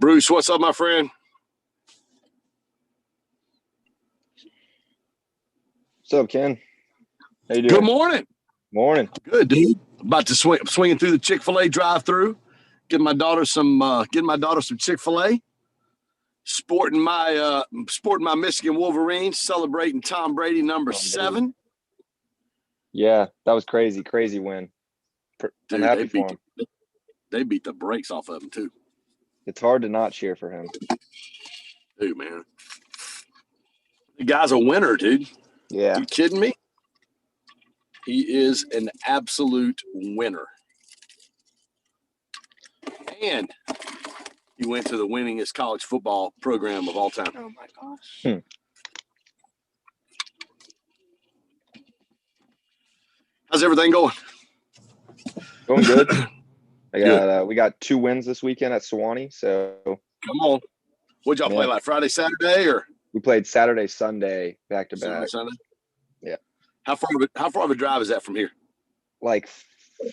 Bruce, what's up, my friend? What's up, Ken? How you doing? Good morning. Morning. Good, dude. About to swinging through the Chick-fil-A drive-through, getting my daughter some Chick-fil-A. Sporting my Michigan Wolverines, celebrating Tom Brady number 7. Yeah, that was crazy win. Dude, I'm happy for him. They beat the brakes off of him too. It's hard to not cheer for him. Dude, man, the guy's a winner, dude. Yeah. You kidding me? He is an absolute winner. And he went to the winningest college football program of all time. Oh, my gosh. How's everything going? Going good. We got 2 wins this weekend at Sewanee, so come on. What'd y'all play, like Friday, Saturday, or? We played Saturday, Sunday, back to back. Sunday? Yeah. How far of a drive is that from here? Like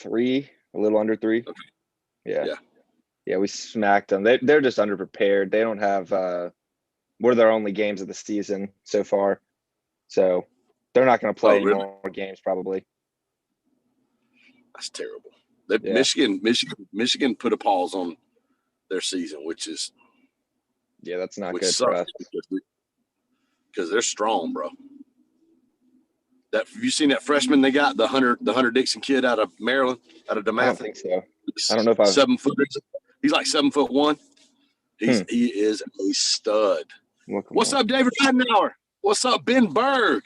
3, a little under 3. Okay. Yeah. Yeah, we smacked them. They're just underprepared. They don't have one of their only games of the season so far. So they're not going to play any more games probably. That's terrible. Michigan put a pause on their season, which is that's not good for us because they're strong, bro. Have you seen that freshman they got, the Hunter Dixon kid out of Maryland, out of DeMatha? I don't think so. I don't know if I 7 foot. He's like 7'1". He is a stud. What's up, David Ridenauer? What's up, Ben Berg?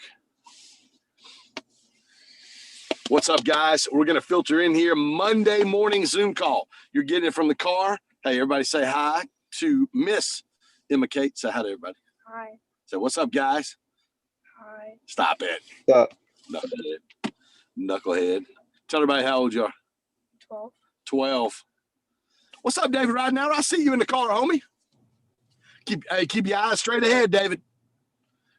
What's up, guys? We're going to filter in here Monday morning Zoom call. You're getting it from the car. Hey, everybody say hi to Miss Emma Kate. Say hi to everybody. Hi. Say, what's up, guys? Hi. Stop it. Knucklehead. Tell everybody how old you are. 12. What's up, David Ridenauer? I see you in the car, homie. Keep your eyes straight ahead, David.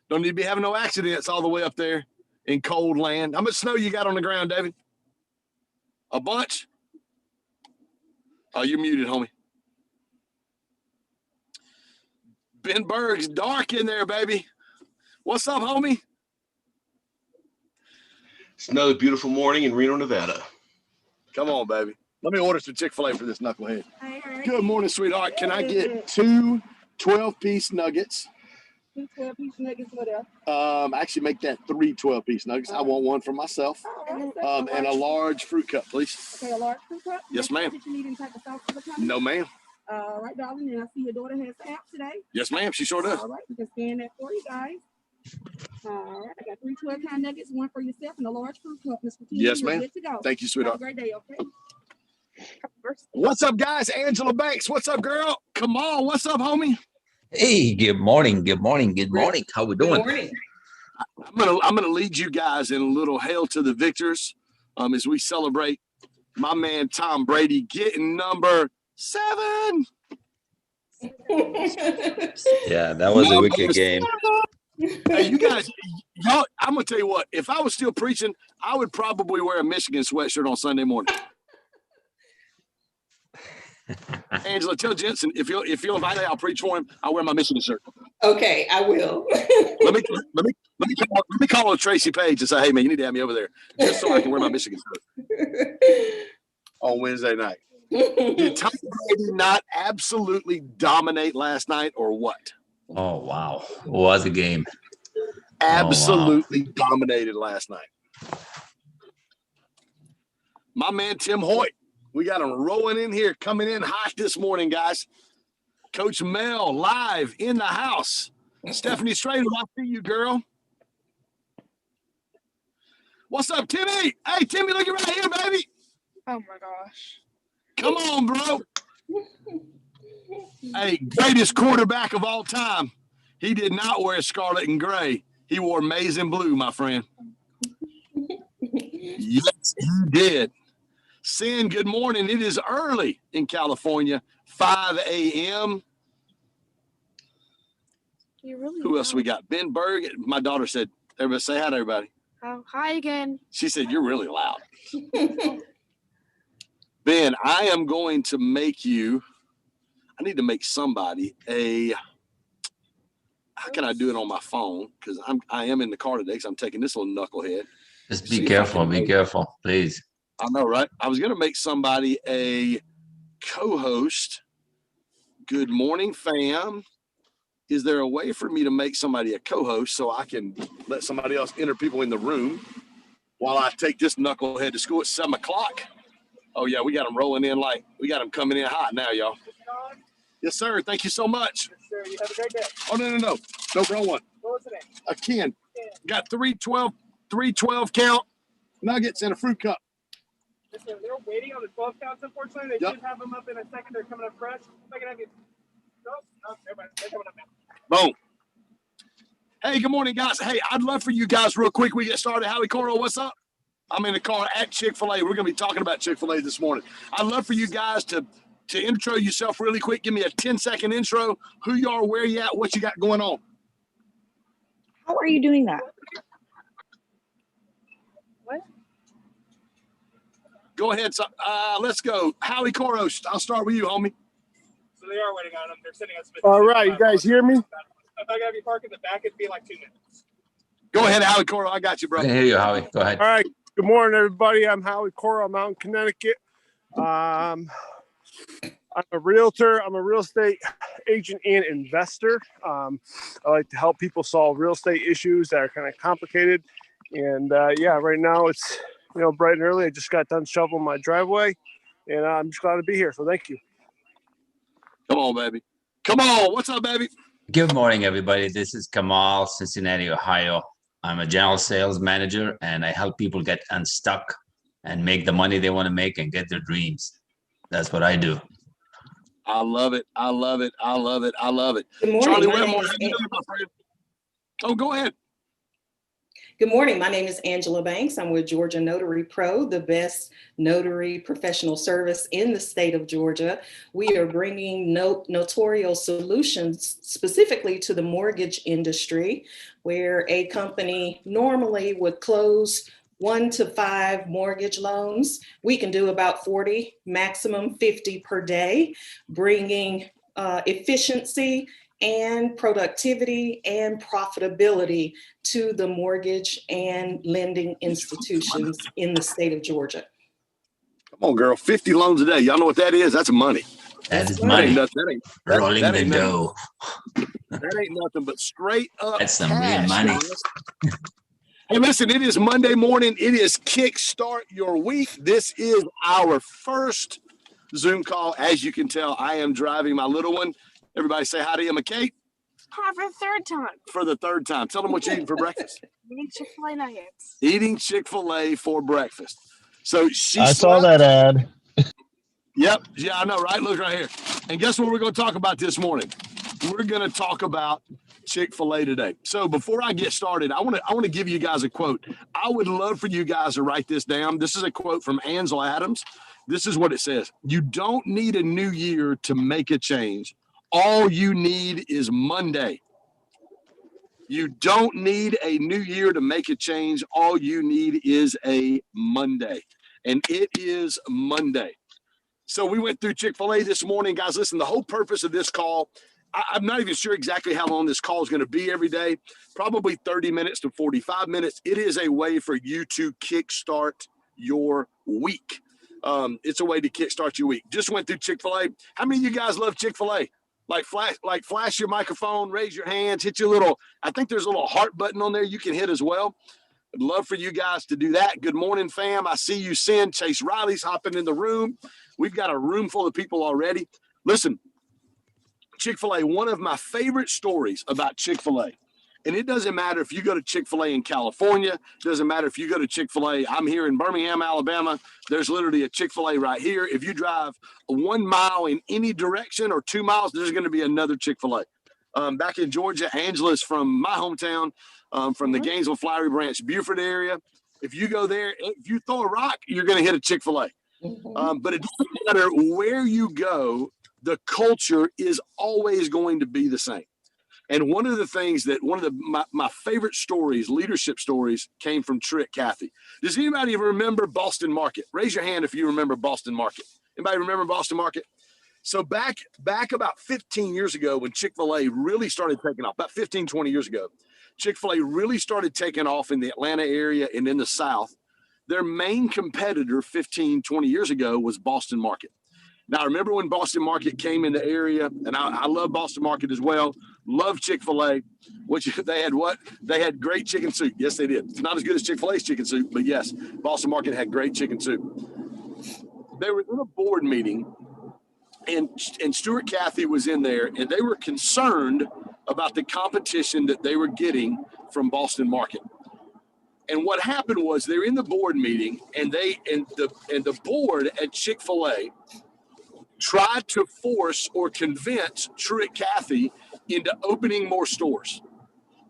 Don't need to be having no accidents all the way up there in cold land. How much snow you got on the ground, David? A bunch? Oh, you're muted, homie. Ben Berg's dark in there, baby. What's up, homie? It's another beautiful morning in Reno, Nevada. Come on, baby. Let me order some Chick-fil-A for this knucklehead. Good morning, sweetheart. Can I get 2 12-piece nuggets? 2 12-piece nuggets, what else? Actually, make that 3 12-piece nuggets. I want one for myself. And a large fruit cup, please. Okay, a large fruit cup? Yes, ma'am. Did you need any type of sauce for the cup? No, ma'am. All right, darling. And I see your daughter has the app today. Yes, ma'am. She sure does. All right, we can scan that for you guys. All right, I got 3 12-pound nuggets, one for yourself, and a large fruit cup. Mr. Yes, ma'am. Good to go. Thank you, sweetheart. Have a great day, okay? What's up, guys? Angela Banks. What's up, girl? Come on. What's up, homie? Hey, good morning. How we doing? Good morning. I'm gonna lead you guys in a little hail to the victors as we celebrate my man Tom Brady getting number 7. Yeah, that was a wicked game. Hey, you guys, I'm gonna tell you what. If I was still preaching, I would probably wear a Michigan sweatshirt on Sunday morning. Angela, tell Jensen if you'll invite me, I'll preach for him. I'll wear my Michigan shirt. Okay, I will. let me call on Tracy Page and say, hey man, you need to have me over there just so I can wear my Michigan shirt on Wednesday night. Did Tom Brady not absolutely dominate last night, or what? Oh wow, what a game! Absolutely dominated last night. My man Tim Hoyt. We got him rolling in here, coming in hot this morning, guys. Coach Mel live in the house. Stephanie Strader, I see you, girl. What's up, Timmy? Hey, Timmy, look right here, baby. Oh, my gosh. Come on, bro. Hey, greatest quarterback of all time. He did not wear scarlet and gray. He wore maize and blue, my friend. Yes, he did. Sin, good morning. It is early in California, 5 a.m. Who else we got? Ben Berg. My daughter said, everybody say hi to everybody. Oh, hi again. She said, you're really loud. Ben, I am going to make you I need to make somebody a. How can I do it on my phone? Because I am in the car today. Because I'm taking this little knucklehead. Just See be if I careful. can Be make- careful, please. I know, right? I was gonna make somebody a co-host. Good morning, fam. Is there a way for me to make somebody a co-host so I can let somebody else enter people in the room while I take this knucklehead to school at 7 o'clock? Oh yeah, we got them rolling in like we got them coming in hot now, y'all. Yes, sir. Thank you so much. Yes, sir. You have a great day. Oh no, wrong one. What was the name? A Ken. Got 312 count nuggets and a fruit cup. Listen, they're waiting on the 12 counts, unfortunately. They Yep. should have them up in a second. They're coming up fresh. If I can have you. No, never mind. They're coming up now. Boom. Hey, good morning, guys. Hey, I'd love for you guys real quick. We get started. Howie Coral, what's up? I'm in the car at Chick-fil-A. We're going to be talking about Chick-fil-A this morning. I'd love for you guys to intro yourself really quick. Give me a 10-second intro. Who you are, where you at, what you got going on. How are you doing that? Go ahead. So, let's go. Howie Coros, I'll start with you, homie. So they are waiting on them. They're sending us. All right, you guys hear me? If I can have you park in the back, it'd be like 2 minutes. Go ahead, Howie Coral. I got you, I bro. can hear you, Howie. Go ahead. All right. Good morning, everybody. I'm Howie Coral. I'm out in Connecticut. I'm a realtor. I'm a real estate agent and investor. I like to help people solve real estate issues that are kind of complicated. And yeah, right now it's bright and early. I just got done shoveling my driveway, and I'm just glad to be here. So thank you. Come on, baby. Come on. What's up, baby? Good morning, everybody. This is Kamal, Cincinnati, Ohio. I'm a general sales manager, and I help people get unstuck and make the money they want to make and get their dreams. That's what I do. I love it. I love it. I love it. I love it. Good morning. Charlie My name Whitmore, is how you doing, my friend? Oh, go ahead. Good morning. My name is Angela Banks. I'm with Georgia Notary Pro, the best notary professional service in the state of Georgia. We are bringing notarial solutions specifically to the mortgage industry, where a company normally would close 1 to 5 mortgage loans. We can do about 40, maximum 50 per day, bringing efficiency and productivity and profitability to the mortgage and lending institutions in the state of Georgia. Come on, girl. 50 loans a day. Y'all know what that is? That's money. That is That money. ain't nothing. Rolling that the ain't nothing. dough. That ain't nothing but straight up That's some real cash, money. guys. Hey, listen, it is Monday morning. It is Kickstart Your Week. This is our first Zoom call. As you can tell, I am driving my little one. Everybody say hi to Emma Kate Hi for the third time. for the third time. Tell them what you're eating for breakfast. Eating Chick-fil-A nuggets. Eating Chick-fil-A for breakfast. So she I saw slept. that ad. Yep. Yeah, I know, right? Look right here. And guess what we're going to talk about this morning? We're going to talk about Chick-fil-A today. So before I get started, I want to give you guys a quote. I would love for you guys to write this down. This is a quote from Ansel Adams. This is what it says. You don't need a new year to make a change. All you need is Monday. You don't need a new year to make a change. All you need is a Monday. And it is Monday. So we went through Chick-fil-A this morning. Guys, listen, the whole purpose of this call, I'm not even sure exactly how long this call is going to be every day, probably 30 minutes to 45 minutes. It is a way for you to kickstart your week. It's a way to kickstart your week. Just went through Chick-fil-A. How many of you guys love Chick-fil-A? Like flash your microphone, raise your hands, hit your little, I think there's a little heart button on there you can hit as well. I'd love for you guys to do that. Good morning, fam. I see you, Sin. Chase Riley's hopping in the room. We've got a room full of people already. Listen, Chick-fil-A, one of my favorite stories about Chick-fil-A, and it doesn't matter if you go to Chick-fil-A in California, it doesn't matter if you go to Chick-fil-A. I'm here in Birmingham, Alabama. There's literally a Chick-fil-A right here. If you drive 1 mile in any direction or 2 miles, there's going to be another Chick-fil-A. Back in Georgia, Angela's from my hometown, from the Gainesville, Flowery Branch, Beaufort area. If you go there, if you throw a rock, you're going to hit a Chick-fil-A. But it doesn't matter where you go, the culture is always going to be the same. And one of the things that my favorite stories, leadership stories, came from Trick Cathy. Does anybody remember Boston Market? Raise your hand if you remember Boston Market. Anybody remember Boston Market? So back about 15 years ago when Chick-fil-A really started taking off, about 15, 20 years ago, Chick-fil-A really started taking off in the Atlanta area and in the South. Their main competitor 15, 20 years ago was Boston Market. Now, I remember when Boston Market came in the area, and I love Boston Market as well. Love Chick-fil-A, which they had what? They had great chicken soup. Yes, they did. It's not as good as Chick-fil-A's chicken soup, but yes, Boston Market had great chicken soup. They were in a board meeting, and Stuart Cathy was in there, and they were concerned about the competition that they were getting from Boston Market. And what happened was they're in the board meeting, and the board at Chick-fil-A tried to force or convince Truett Cathy into opening more stores.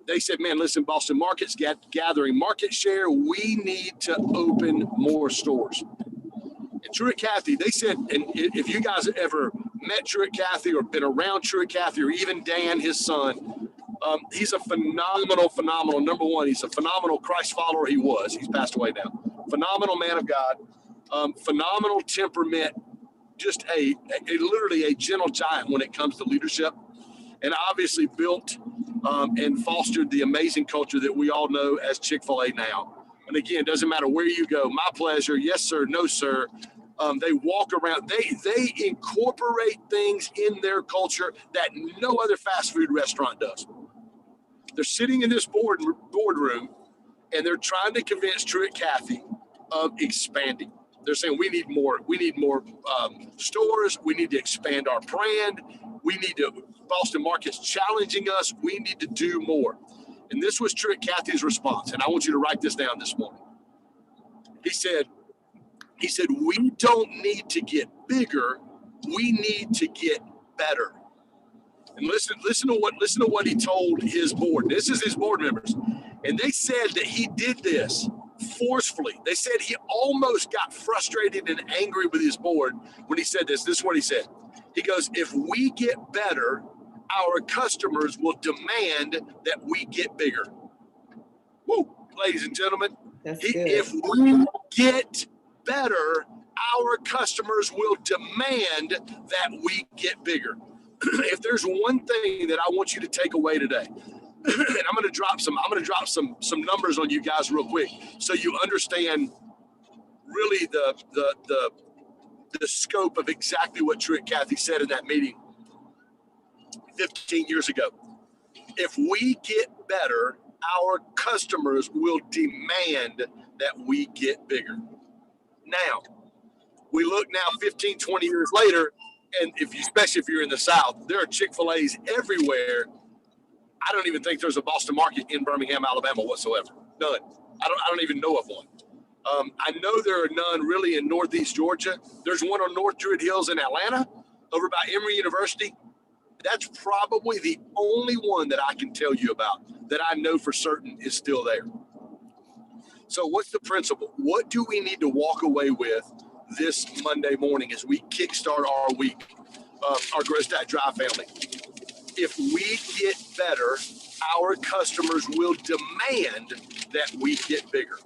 They said, man, listen, Boston Market's gathering market share. We need to open more stores. And Truett Cathy, they said, and if you guys have ever met Truett Cathy or been around Truett Cathy or even Dan, his son, he's a phenomenal, number one, he's a phenomenal Christ follower. He was. He's passed away now. Phenomenal man of God, phenomenal temperament, just literally a gentle giant when it comes to leadership, and obviously built and fostered the amazing culture that we all know as Chick-fil-A now. And again, it doesn't matter where you go. My pleasure. Yes, sir. No, sir. They walk around. They incorporate things in their culture that no other fast food restaurant does. They're sitting in this boardroom, and they're trying to convince Truett Cathy of expanding. They're saying we need more stores. We need to expand our brand. Boston Market's challenging us. We need to do more. And this was Truett Cathy's response. And I want you to write this down this morning. He said, we don't need to get bigger. We need to get better. And listen to what he told his board. This is his board members. And they said that he did this forcefully. They said he almost got frustrated and angry with his board when he said this. This is what he said. He goes, if we get better, our customers will demand that we get bigger. Woo, ladies and gentlemen. If we get better, our customers will demand that we get bigger. If there's one thing that I want you to take away today, and I'm going to drop some numbers on you guys real quick, so you understand really the scope of exactly what Truett Cathy said in that meeting 15 years ago. If we get better, our customers will demand that we get bigger. Now, we look now 15, 20 years later, and especially if you're in the South, there are Chick-fil-A's everywhere. I don't even think there's a Boston Market in Birmingham, Alabama whatsoever. None. I don't even know of one. I know there are none really in Northeast Georgia. There's one on North Druid Hills in Atlanta over by Emory University. That's probably the only one that I can tell you about that I know for certain is still there. So what's the principle? What do we need to walk away with this Monday morning as we kickstart our week, our Grow Stack Drive family? If we get better, our customers will demand that we get bigger.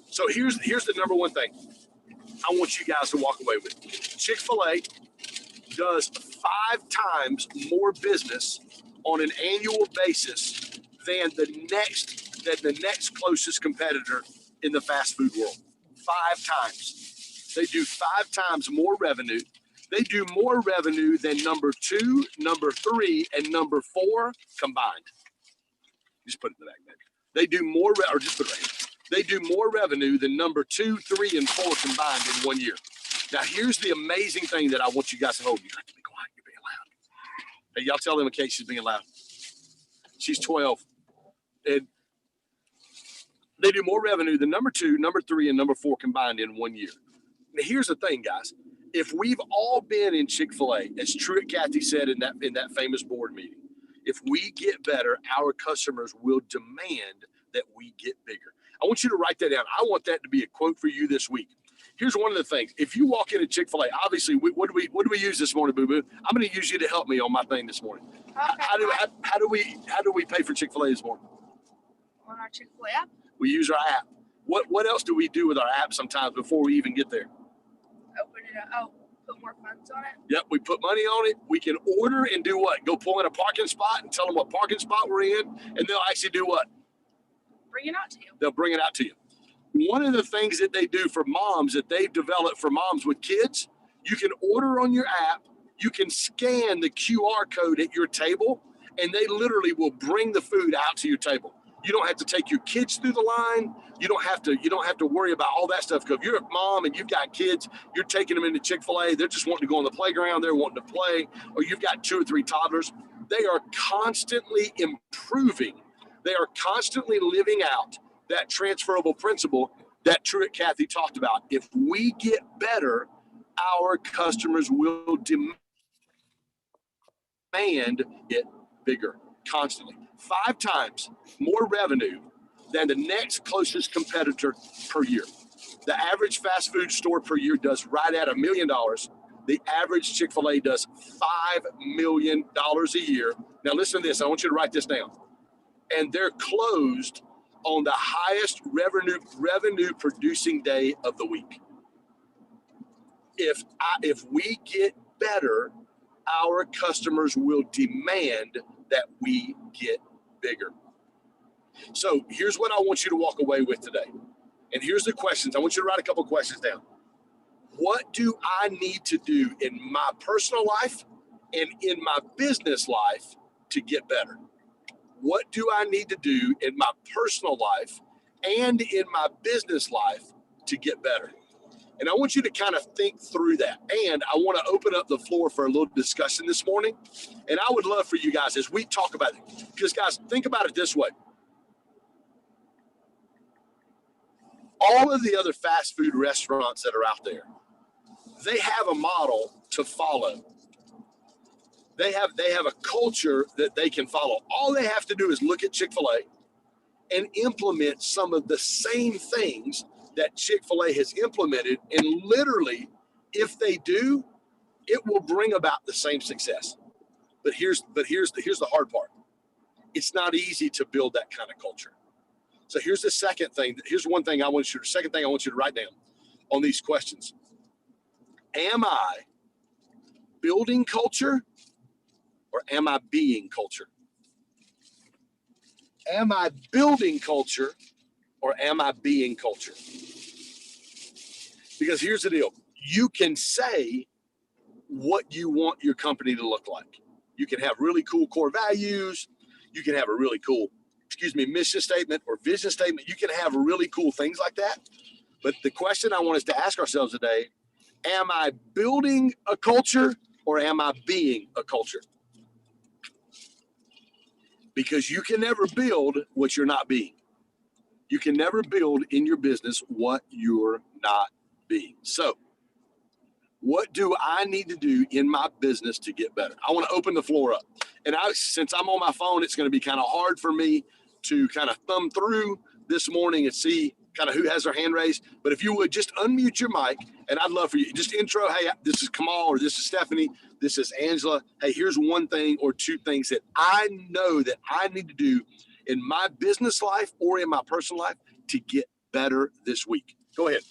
So here's the number one thing I want you guys to walk away with. Chick-fil-A does 5 times more business on an annual basis than the next closest competitor in the fast food world. 5 times. They do 5 times more revenue. They do more revenue than number 2, number 3, and number 4 combined. Just put it in the back, baby. They do more, or just put it right here. They do more revenue than number 2, 3, and 4 combined in 1 year. Now, here's the amazing thing that I want you guys to hold. You have to be quiet. You're being loud. Hey, y'all tell them in case she's being loud. She's 12. And they do more revenue than number 2, number 3, and number 4 combined in 1 year. Now, here's the thing, guys. If we've all been in Chick-fil-A, as Truett Cathy said in that famous board meeting, if we get better, our customers will demand that we get bigger. I want you to write that down. I want that to be a quote for you this week. Here's one of the things. If you walk into Chick-fil-A, obviously, what do we use this morning, Boo Boo? I'm going to use you to help me on my thing this morning. Okay. How do we pay for Chick-fil-A this morning? On our Chick-fil-A app. We use our app. What else do we do with our app sometimes before we even get there? Open it up. Oh, put more funds on it. Yep, we put money on it. We can order and do what? Go pull in a parking spot and tell them what parking spot we're in, and they'll actually do what? Bring it out to you. They'll bring it out to you. One of the things that they do for moms that they've developed for moms with kids, you can order on your app, you can scan the QR code at your table, and they literally will bring the food out to your table. You don't have to take your kids through the line. You don't have to worry about all that stuff. Because if you're a mom and you've got kids, you're taking them into Chick-fil-A, they're just wanting to go on the playground, they're wanting to play, or you've got 2 or 3 toddlers. They are constantly improving. They are constantly living out that transferable principle that Truett Cathy talked about. If we get better, our customers will demand it bigger constantly. 5 times more revenue than the next closest competitor per year. The average fast food store per year does right at $1 million. The average Chick-fil-A does $5 million a year. Now listen to this. I want you to write this down. And they're closed on the highest revenue producing day of the week. If we get better, our customers will demand that we get bigger. So here's what I want you to walk away with today. And here's the questions. I want you to write a couple questions down. What do I need to do in my personal life and in my business life to get better? What do I need to do in my personal life and in my business life to get better? And I want you to kind of think through that. And I want to open up the floor for a little discussion this morning. And I would love for you guys, as we talk about it, because guys, think about it this way. All of the other fast food restaurants that are out there, they have a model to follow. They have a culture that they can follow. All they have to do is look at Chick-fil-A and implement some of the same things that Chick-fil-A has implemented. And literally, if they do, it will bring about the same success. But here's the hard part. It's not easy to build that kind of culture. So here's the second thing. Second thing I want you to write down on these questions. Am I building culture or am I being culture? Am I building culture or am I being culture? Because here's the deal. You can say what you want your company to look like. You can have really cool core values. You can have a really cool, mission statement or vision statement. You can have really cool things like that. But the question I want us to ask ourselves today, am I building a culture or am I being a culture? Because you can never build what you're not being. You can never build in your business what you're not being. So what do I need to do in my business to get better? I want to open the floor up. And since I'm on my phone, it's going to be kind of hard for me to kind of thumb through this morning and see kind of who has their hand raised. But if you would just unmute your mic, and I'd love for you just intro, hey, this is Kamal or this is Stephanie, this is Angela. Hey, here's one thing or 2 things that I know that I need to do in my business life or in my personal life to get better this week. Go ahead.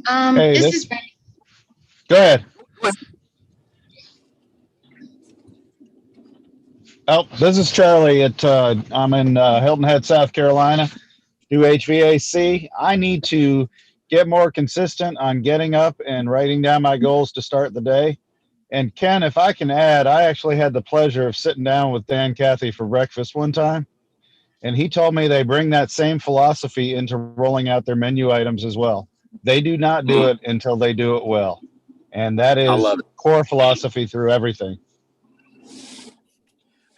Hey, This is go ahead. Oh, this is Charlie I'm in Hilton Head, South Carolina, do HVAC. I need to get more consistent on getting up and writing down my goals to start the day. And Ken, if I can add, I actually had the pleasure of sitting down with Dan Cathy for breakfast one time. And he told me they bring that same philosophy into rolling out their menu items as well. They do not do it until they do it well. And that is core philosophy through everything.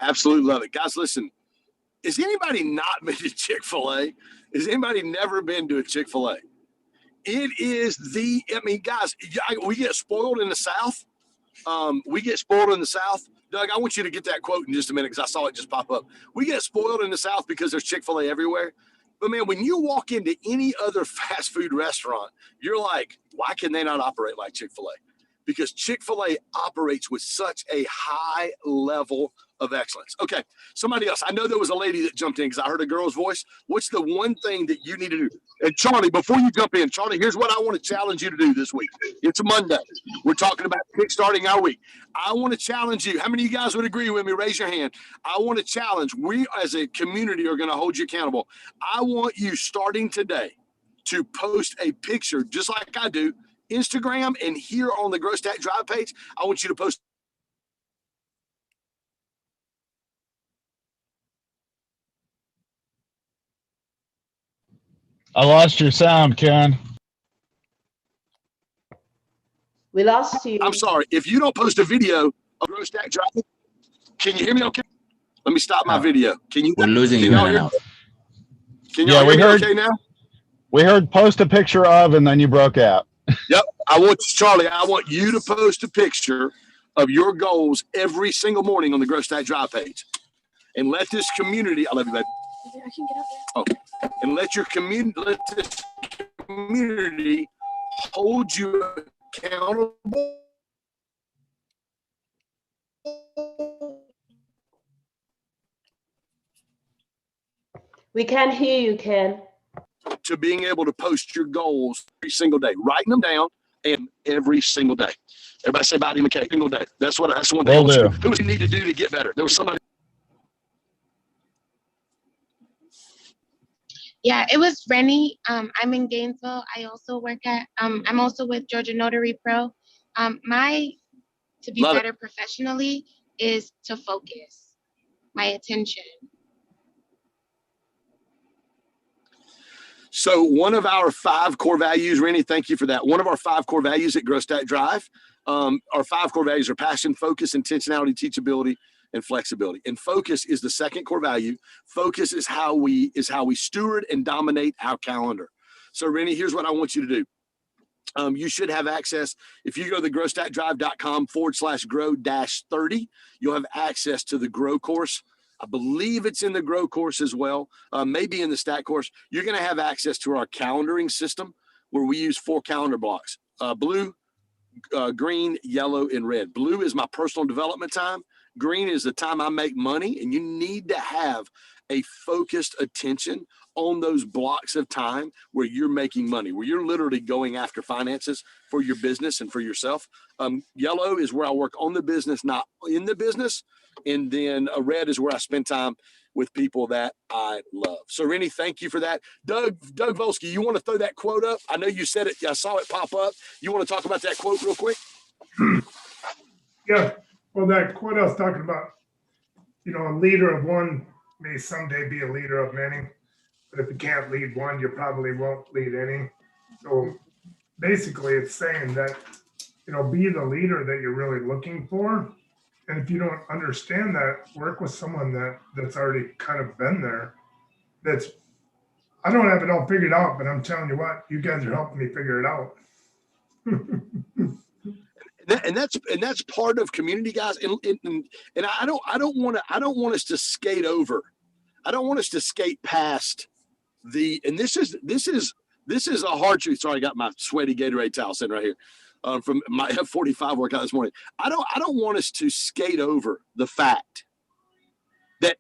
Absolutely love it. Guys, listen, has anybody not been to Chick-fil-A? Has anybody never been to a Chick-fil-A? It is guys, we get spoiled in the South. Doug, I want you to get that quote in just a minute because I saw it just pop up. We get spoiled in the South because there's Chick-fil-A everywhere. But man, when you walk into any other fast food restaurant, you're like, why can they not operate like Chick-fil-A? because Chick-fil-A operates with such a high level of excellence. Okay, somebody else. I know there was a lady that jumped in because I heard a girl's voice. What's the one thing that you need to do? And Charlie, before you jump in, Charlie, here's what I want to challenge you to do this week. It's a Monday. We're talking about kickstarting our week. I want to challenge you. How many of you guys would agree with me? Raise your hand. I want to challenge. We as a community are going to hold you accountable. I want you starting today to post a picture just like I do, Instagram and here on the Grow Stack Drive page. I want you to post. I lost your sound, Ken. We lost you. I'm sorry. If you don't post a video of Grow Stack Drive, can you hear me okay? Let me stop my video. Can you? We're losing you now. Can y'all hear me okay now? We heard post a picture of, and then you broke out. Yep. Charlie, I want you to post a picture of your goals every single morning on the Grow Stack Drive page. And let this community, I love you, baby. I can get up there. Oh, and let this community hold you accountable. We can't hear you, Ken. To being able to post your goals every single day, writing them down, and every single day. Everybody say bye to McKay, single day. That's one thing. Who does he need to do to get better? There was somebody. Yeah, it was Rennie. I'm in Gainesville. I also work at, I'm also with Georgia Notary Pro. To be better professionally is to focus my attention. So one of our 5 core values, Rennie, thank you for that. One of our 5 core values at Grow Stack Drive, our 5 core values are passion, focus, intentionality, teachability, and flexibility. And focus is the second core value. Focus is how we steward and dominate our calendar. So Rennie, here's what I want you to do. You should have access. If you go to the growstackdrive.com/grow-30, you'll have access to the Grow course. I believe it's in the Grow course as well, maybe in the Stack course. You're going to have access to our calendaring system where we use 4 calendar blocks, blue, green, yellow, and red. Blue is my personal development time. Green is the time I make money, and you need to have a focused attention on those blocks of time where you're making money, where you're literally going after finances for your business and for yourself. Yellow is where I work on the business, not in the business. And then red is where I spend time with people that I love. So Rennie, thank you for that. Doug Volsky, you want to throw that quote up? I know you said it. I saw it pop up. You want to talk about that quote real quick? Yeah. Well, that quote I was talking about, a leader of one may someday be a leader of many. But if you can't lead one, you probably won't lead any. So basically it's saying that, be the leader that you're really looking for. And if you don't understand that, work with someone that's already kind of been there. I don't have it all figured out, but I'm telling you what, you guys are helping me figure it out. And that's part of community, guys. And I don't want us to skate over. I don't want us to skate past and this is a hard truth. Sorry, I got my sweaty Gatorade towel sitting right here. From my F45 workout this morning. I don't want us to skate over the fact that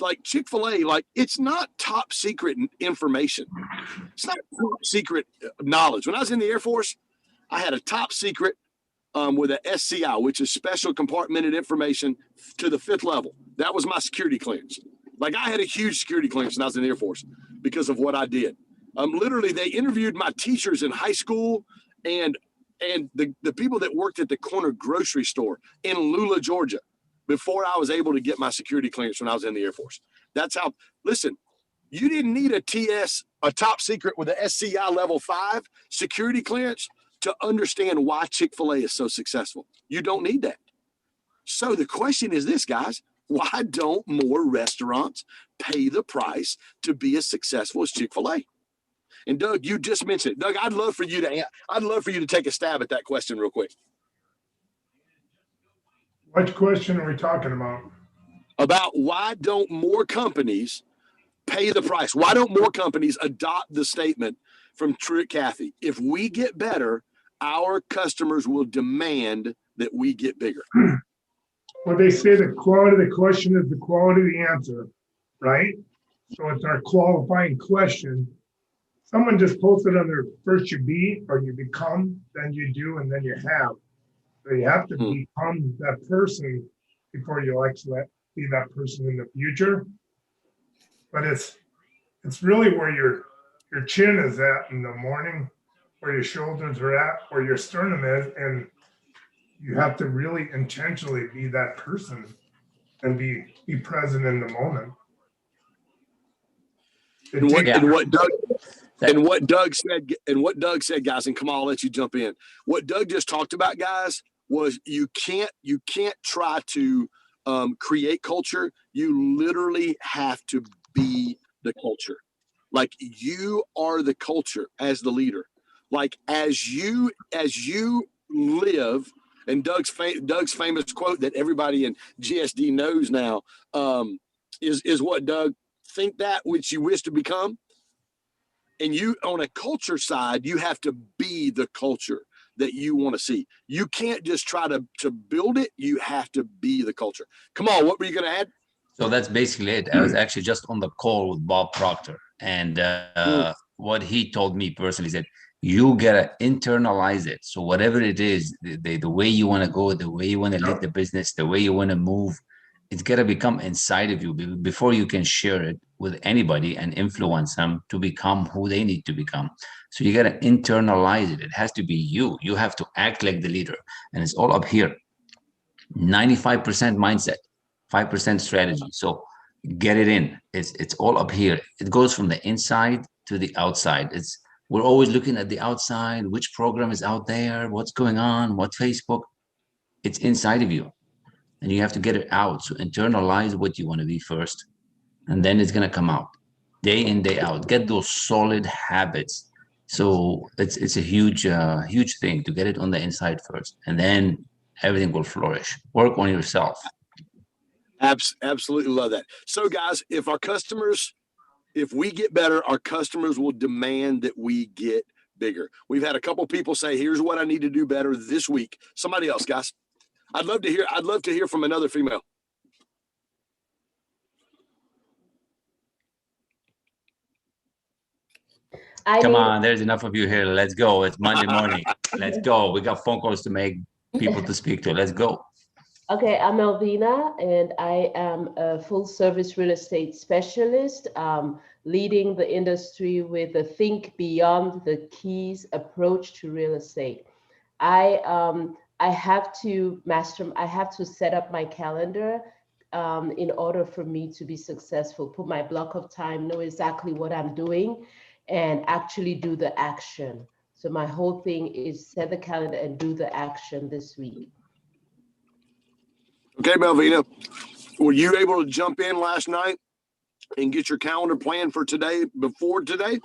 like Chick-fil-A, like it's not top secret information. It's not top secret knowledge. When I was in the Air Force, I had a top secret with a SCI, which is special compartmented information to the 5th level. That was my security clearance. Like I had a huge security clearance when I was in the Air Force because of what I did. Literally, they interviewed my teachers in high school and the people that worked at the corner grocery store in Lula, Georgia, before I was able to get my security clearance when I was in the Air Force. That's how, listen, you didn't need a top secret with a SCI level 5 security clearance to understand why Chick-fil-A is so successful. You don't need that. So the question is this, guys, why don't more restaurants pay the price to be as successful as Chick-fil-A? And Doug, you just mentioned it. Doug, I'd love for you to take a stab at that question real quick. What question are we talking about? About why don't more companies pay the price? Why don't more companies adopt the statement from Truett Cathy? If we get better, our customers will demand that we get bigger. Well, they say the quality of the question is the quality of the answer, right? So it's our qualifying question. Someone just posted on their first you be or you become, then you do, and then you have. So you have to become that person before you actually be that person in the future. But it's really where your chin is at in the morning, where your shoulders are at, where your sternum is, and you have to really intentionally be that person and be present in the moment. And what Doug said, guys, and come on, I'll let you jump in. What Doug just talked about, guys, was you can't try to create culture. You literally have to be the culture. Like you are the culture as the leader. Like as you live, and Doug's famous quote that everybody in GSD knows now is what Doug, think that which you wish to become. And you, on a culture side, you have to be the culture that you want to see. You can't just try to build it. You have to be the culture. Come on, what were you going to add? So that's basically it. I was actually just on the call with Bob Proctor, and what he told me personally said, you gotta internalize it. So whatever it is, the way you want to go, the way you want to lead the business, the way you want to move, it's gotta become inside of you before you can share it with anybody and influence them to become who they need to become. So you gotta internalize it. It has to be you. You have to act like the leader, and it's all up here. 95% mindset, 5% strategy. So get it in. It's all up here. It goes from the inside to the outside. We're always looking at the outside, which program is out there, what's going on, what Facebook. It's inside of you, and you have to get it out. So internalize what you want to be first, and then it's going to come out day in, day out. Get those solid habits. So it's a huge thing to get it on the inside first, and then everything will flourish. Work on yourself. Absolutely love that. So guys, if we get better, our customers will demand that we get bigger. We've had a couple people say, here's what I need to do better this week. Somebody else, guys. I'd love to hear from another female. Come on, there's enough of you here. Let's go. It's Monday morning. Let's go. We got phone calls to make, people to speak to. Let's go. Okay, I'm Elvina, and I am a full-service real estate specialist, leading the industry with a think beyond the keys approach to real estate. I have to set up my calendar in order for me to be successful, put my block of time, know exactly what I'm doing, and actually do the action. So my whole thing is set the calendar and do the action this week. Okay, Melvina, were you able to jump in last night and get your calendar planned for today, before today?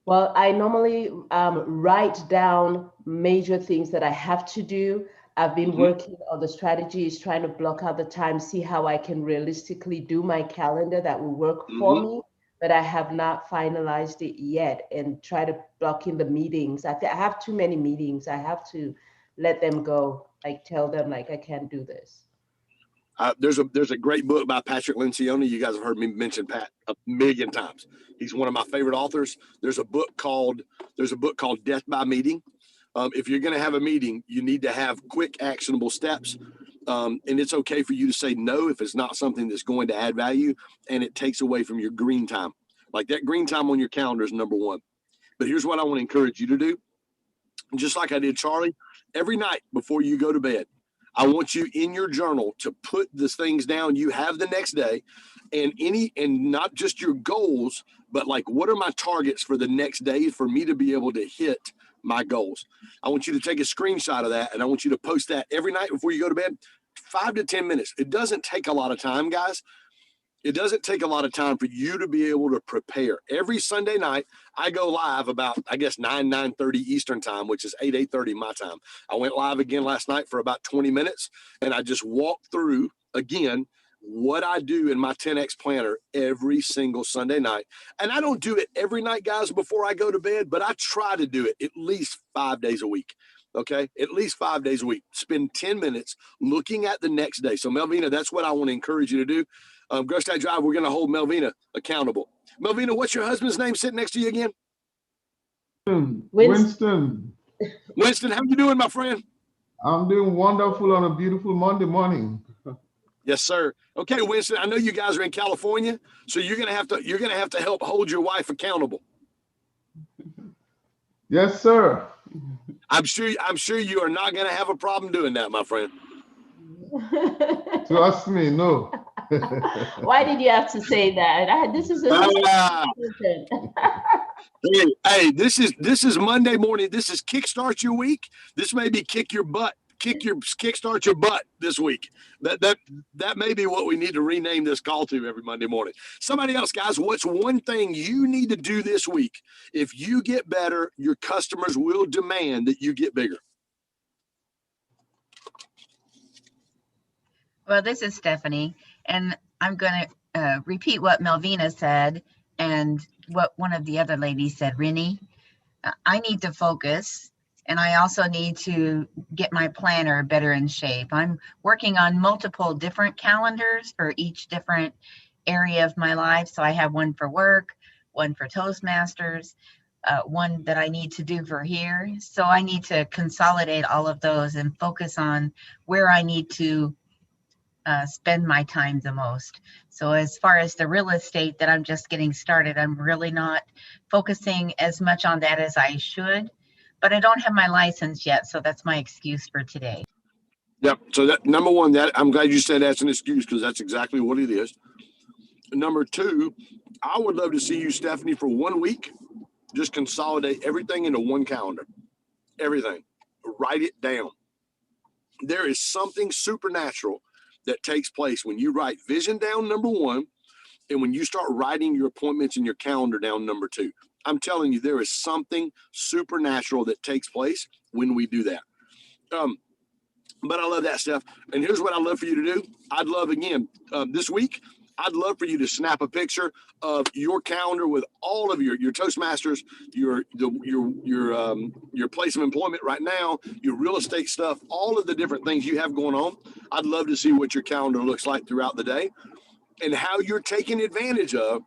Well, I normally write down major things that I have to do. I've been working on the strategies, trying to block out the time, see how I can realistically do my calendar that will work for me, but I have not finalized it yet, and try to block in the meetings. I have too many meetings. I have to let them go. Like tell them like I can't do this. There's a great book by Patrick Lencioni. You guys have heard me mention Pat a million times. He's one of my favorite authors. There's a book called Death by Meeting. If you're going to have a meeting, you need to have quick, actionable steps. And it's okay for you to say no if it's not something that's going to add value, and it takes away from your green time. Like that green time on your calendar is number one. But here's what I want to encourage you to do. Just like I did Charlie, every night before you go to bed, I want you in your journal to put the things down you have the next day, and not just your goals, but like, what are my targets for the next day for me to be able to hit my goals? I want you to take a screenshot of that, and I want you to post that every night before you go to bed, 5 to 10 minutes. It doesn't take a lot of time, guys. It doesn't take a lot of time for you to be able to prepare. Every Sunday night, I go live about, 9:30 Eastern time, which is 8:30 my time. I went live again last night for about 20 minutes, and I just walked through, again, what I do in my 10X planner every single Sunday night. And I don't do it every night, guys, before I go to bed, but I try to do it at least 5 days a week. Okay, at least 5 days a week. Spend 10 minutes looking at the next day. So, Melvina, that's what I want to encourage you to do. Grow State Drive, we're going to hold Melvina accountable. Melvina, what's your husband's name sitting next to you again? Winston. Winston, how you doing, my friend? I'm doing wonderful on a beautiful Monday morning. Yes, sir. Okay, Winston, I know you guys are in California, so you're gonna have to help hold your wife accountable. Yes, sir. I'm sure you are not gonna have a problem doing that, my friend. Trust me, no. Why did you have to say that? This is Hey, this is Monday morning. This is kickstart your week. This may be kickstart your butt this week. That may be what we need to rename this call to every Monday morning. Somebody else, guys, what's one thing you need to do this week? If you get better, your customers will demand that you get bigger. Well, this is Stephanie, and I'm going to repeat what Melvina said and what one of the other ladies said, Rennie. I need to focus, and I also need to get my planner better in shape. I'm working on multiple different calendars for each different area of my life. So I have one for work, one for Toastmasters, one that I need to do for here. So I need to consolidate all of those and focus on where I need to spend my time the most. So as far as the real estate that I'm just getting started, I'm really not focusing as much on that as I should, but I don't have my license yet. So that's my excuse for today. Yep. So that number one, that I'm glad you said that's an excuse, because that's exactly what it is. Number two, I would love to see you, Stephanie, for 1 week, just consolidate everything into one calendar. Everything. Write it down. There is something supernatural that takes place when you write vision down, number one, and when you start writing your appointments in your calendar down, number two. I'm telling you, there is something supernatural that takes place when we do that. But I love that, Steph. And here's what I'd love for you to do. I'd love, again, this week, I'd love for you to snap a picture of your calendar with all of your Toastmasters, your place of employment right now, your real estate stuff, all of the different things you have going on. I'd love to see what your calendar looks like throughout the day and how you're taking advantage of.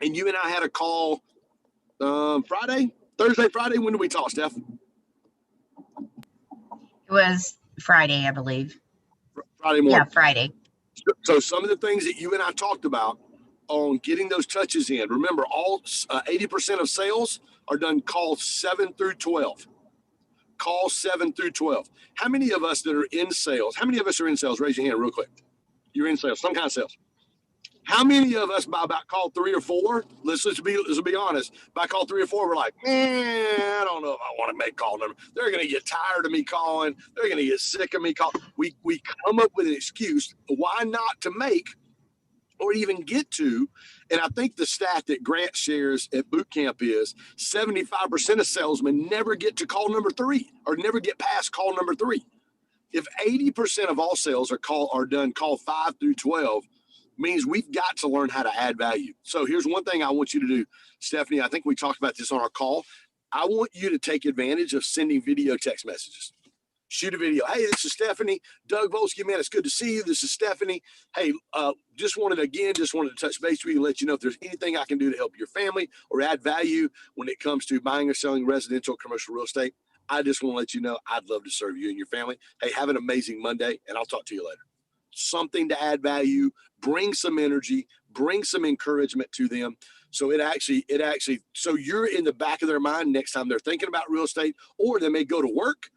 And you and I had a call Thursday, Friday. When did we talk, Steph? It was Friday, I believe. Friday morning. Yeah, Friday. So some of the things that you and I talked about on getting those touches in, remember, all 80% of sales are done call 7 through 12. Call 7 through 12. How many of us that are in sales? How many of us are in sales? Raise your hand real quick. You're in sales, some kind of sales. How many of us by about call 3 or 4? Let's be honest. By call 3 or 4, we're like, I don't know if I want to make call number. They're going to get tired of me calling. They're going to get sick of me calling. We come up with an excuse why not to make or even get to. And I think the stat that Grant shares at boot camp is 75% of salesmen never get to call number 3 or never get past call number 3. If 80% of all sales are done call 5 through 12, means we've got to learn how to add value. So here's one thing I want you to do, Stephanie. I think we talked about this on our call. I want you to take advantage of sending video text messages. Shoot a video. Hey, this is Stephanie. Doug Volsky, man, it's good to see you. This is Stephanie. Hey, just wanted to touch base with you and let you know if there's anything I can do to help your family or add value when it comes to buying or selling residential commercial real estate. I just want to let you know I'd love to serve you and your family. Hey, have an amazing Monday, and I'll talk to you later. Something to add value, bring some energy, bring some encouragement to them. So so you're in the back of their mind next time they're thinking about real estate, or they may go to work,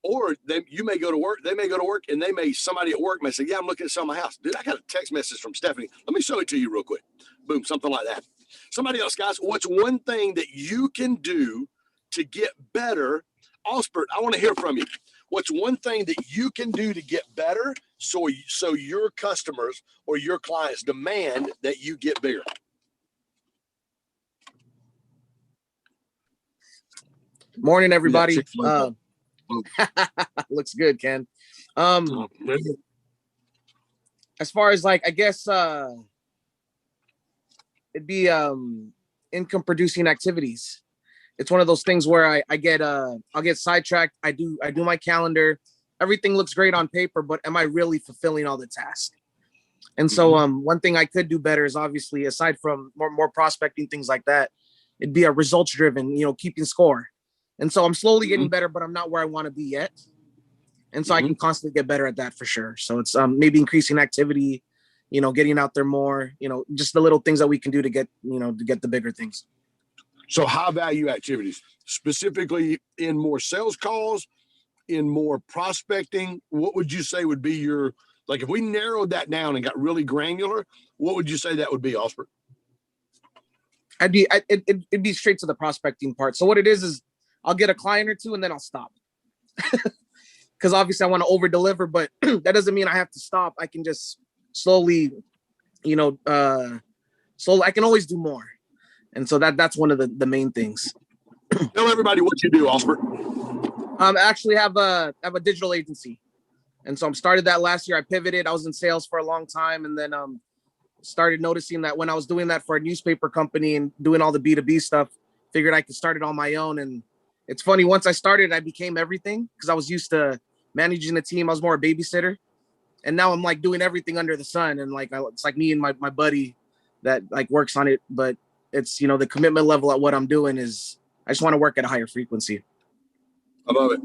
you may go to work, they may go to work, and somebody at work may say, yeah, I'm looking to sell my house. Dude, I got a text message from Stephanie. Let me show it to you real quick. Boom, something like that. Somebody else, guys, what's one thing that you can do to get better? Allspurt, I want to hear from you. What's one thing that you can do to get better so your customers or your clients demand that you get bigger? Morning, everybody. Looks good, Ken. as far as like, I guess it'd be income producing activities. It's one of those things where I get I'll get sidetracked. I do my calendar. Everything looks great on paper, but am I really fulfilling all the tasks? And so one thing I could do better is obviously, aside from more prospecting, things like that, it'd be a results driven, keeping score. And so I'm slowly getting better, but I'm not where I want to be yet. And so I can constantly get better at that for sure. So it's maybe increasing activity, getting out there more, just the little things that we can do to get the bigger things. So high value activities, specifically in more sales calls, in more prospecting, what would you say would be your, like if we narrowed that down and got really granular, what would you say that would be, Osbert? It'd be straight to the prospecting part. So what it is I'll get a client or two and then I'll stop. Because obviously I want to over deliver, but that doesn't mean I have to stop. I can just slowly, slowly, I can always do more. And so that's one of the main things. Tell everybody what you do, Osbert. I actually have a digital agency. And so I started that last year. I pivoted. I was in sales for a long time. And then started noticing that when I was doing that for a newspaper company and doing all the B2B stuff, figured I could start it on my own. And it's funny, once I started, I became everything because I was used to managing a team. I was more a babysitter. And now I'm like doing everything under the sun. And like, it's like me and my buddy that like works on it. But it's, the commitment level at what I'm doing is I just want to work at a higher frequency. I love it.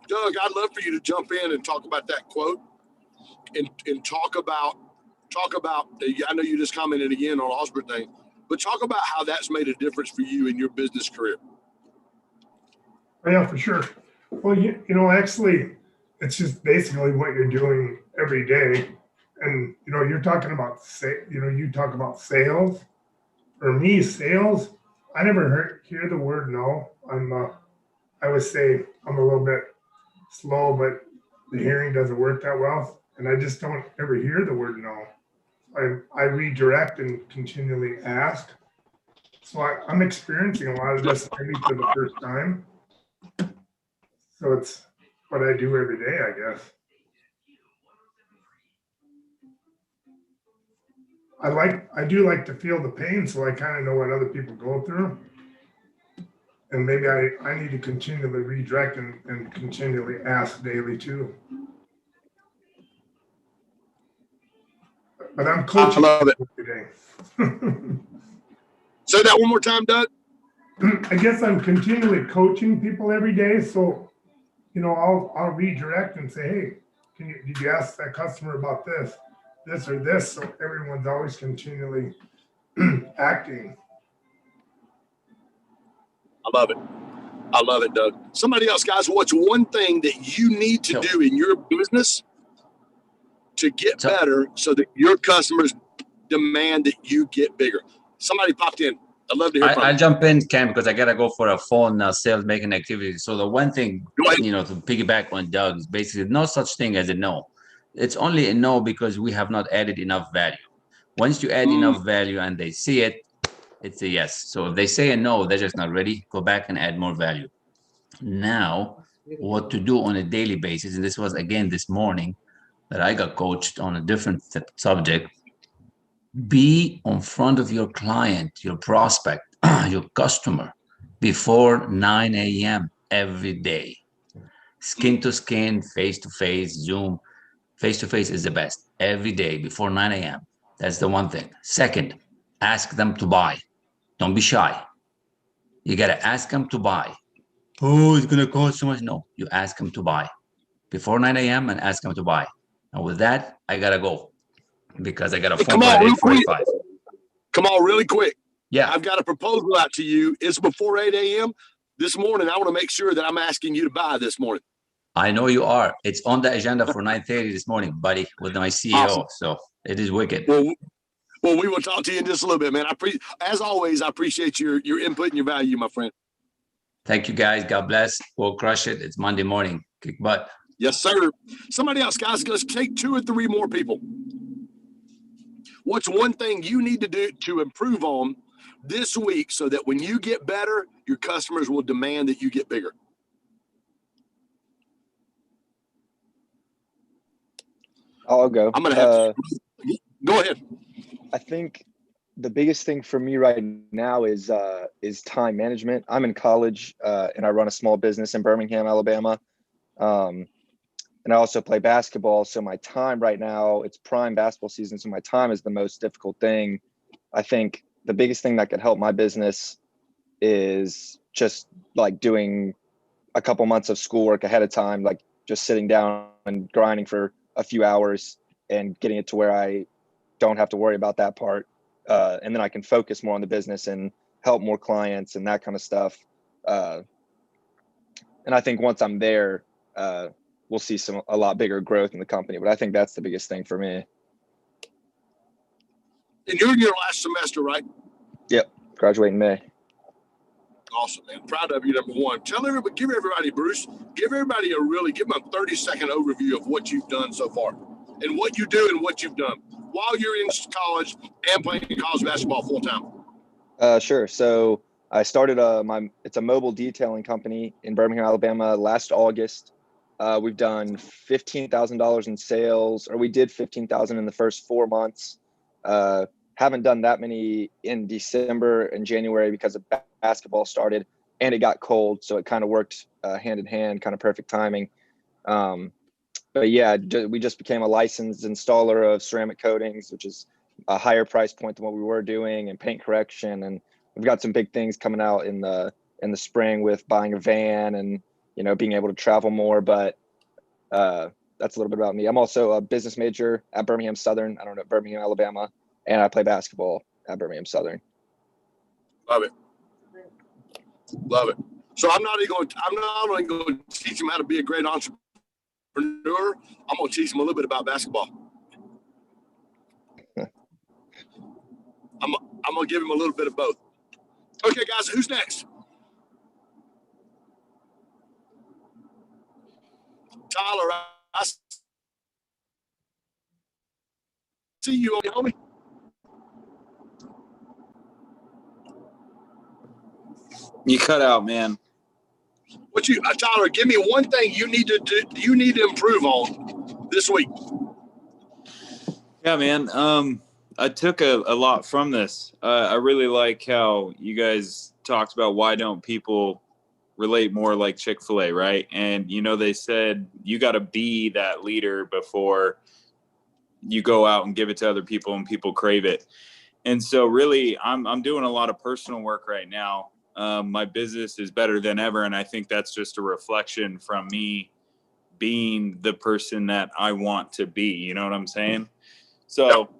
Doug, I'd love for you to jump in and talk about that quote and talk about, I know you just commented again on Osbert thing, but talk about how that's made a difference for you in your business career. Yeah, for sure. Well, actually, it's just basically what you're doing every day. And, you're talking about, you talk about sales. For me, sales, I never hear the word no. I would say I'm a little bit slow, but the hearing doesn't work that well. And I just don't ever hear the word no. I redirect and continually ask. So I'm experiencing a lot of this maybe for the first time. So it's what I do every day, I guess. I do like to feel the pain, so I kind of know what other people go through. And maybe I need to continually redirect and continually ask daily too. But I'm coaching. I love it. Today. Say that one more time, Doug. I guess I'm continually coaching people every day. So, I'll redirect and say, hey, did you ask that customer about this or this? So everyone's always continually acting. I love it, Doug. Somebody else, guys, what's one thing that you need to do in your business to get better so that your customers demand that you get bigger? Somebody popped in. I'd love to hear from you. I'll jump in, Ken, because I got to go for a phone sales making activity. So the one thing, to piggyback on Doug is basically no such thing as a no. It's only a no because we have not added enough value. Once you add enough value and they see it, it's a yes. So if they say a no, they're just not ready. Go back and add more value. Now, what to do on a daily basis, and this was again this morning that I got coached on a different subject. Be in front of your client, your prospect, your customer before 9 a.m. every day. Skin to skin, face to face, Zoom. Face to face is the best every day before 9 a.m. That's the one thing. Second, ask them to buy. Don't be shy. You got to ask them to buy. Oh, it's going to cost so much. No, you ask them to buy before 9 a.m. and ask them to buy. And with that, I got to go because I got a phone call at 8:45. Come on, really quick. Yeah. I've got a proposal out to you. It's before 8 a.m. This morning. I want to make sure that I'm asking you to buy this morning. I know you are. It's on the agenda for 9:30 this morning, buddy, with my CEO. Awesome. So it is wicked. Well, we will talk to you in just a little bit, man. As always, I appreciate your input and your value, my friend. Thank you, guys. God bless. We'll crush it. It's Monday morning. Kick butt. Yes, sir. Somebody else, guys. Let's take 2 or 3 more people. What's one thing you need to do to improve on this week so that when you get better, your customers will demand that you get bigger? I'll go. I'm gonna have to go ahead. I think the biggest thing for me right now is time management. I'm in college and I run a small business in Birmingham, Alabama. And I also play basketball. So my time right now, it's prime basketball season. So my time is the most difficult thing. I think the biggest thing that could help my business is just like doing a couple months of schoolwork ahead of time, like just sitting down and grinding for a few hours and getting it to where I don't have to worry about that part. And then I can focus more on the business and help more clients and that kind of stuff. And I think once I'm there, we'll see a lot bigger growth in the company. But I think that's the biggest thing for me. And you're in your last semester, right? Yep. Graduate in May. Awesome, man. Proud of you, number one. Give everybody, Bruce, give them a 30-second overview of what you've done so far and what you do and what you've done while you're in college and playing college basketball full time. Sure. So I started it's a mobile detailing company in Birmingham, Alabama last August. We've done $15,000 in sales, or we did 15,000 in the first 4 months. Haven't done that many in December and January because of basketball started and it got cold. So it kind of worked hand in hand, kind of perfect timing. But yeah, we just became a licensed installer of ceramic coatings, which is a higher price point than what we were doing, and paint correction. And we've got some big things coming out in the spring with buying a van and, being able to travel more. But that's a little bit about me. I'm also a business major at Birmingham Southern. I don't know, Birmingham, Alabama. And I play basketball at Birmingham Southern. Love it. Love it. So I'm not only going to teach them how to be a great entrepreneur, I'm going to teach them a little bit about basketball. I'm going to give them a little bit of both. Okay, guys, who's next? Tyler, I see you, homie. You cut out, man. Tyler, give me one thing you need to do. You need to improve on this week. Yeah, man. I took a lot from this. I really like how you guys talked about why don't people relate more like Chick-fil-A, right? And they said you got to be that leader before you go out and give it to other people and people crave it. And so really, I'm doing a lot of personal work right now. My business is better than ever. And I think that's just a reflection from me being the person that I want to be. You know what I'm saying? So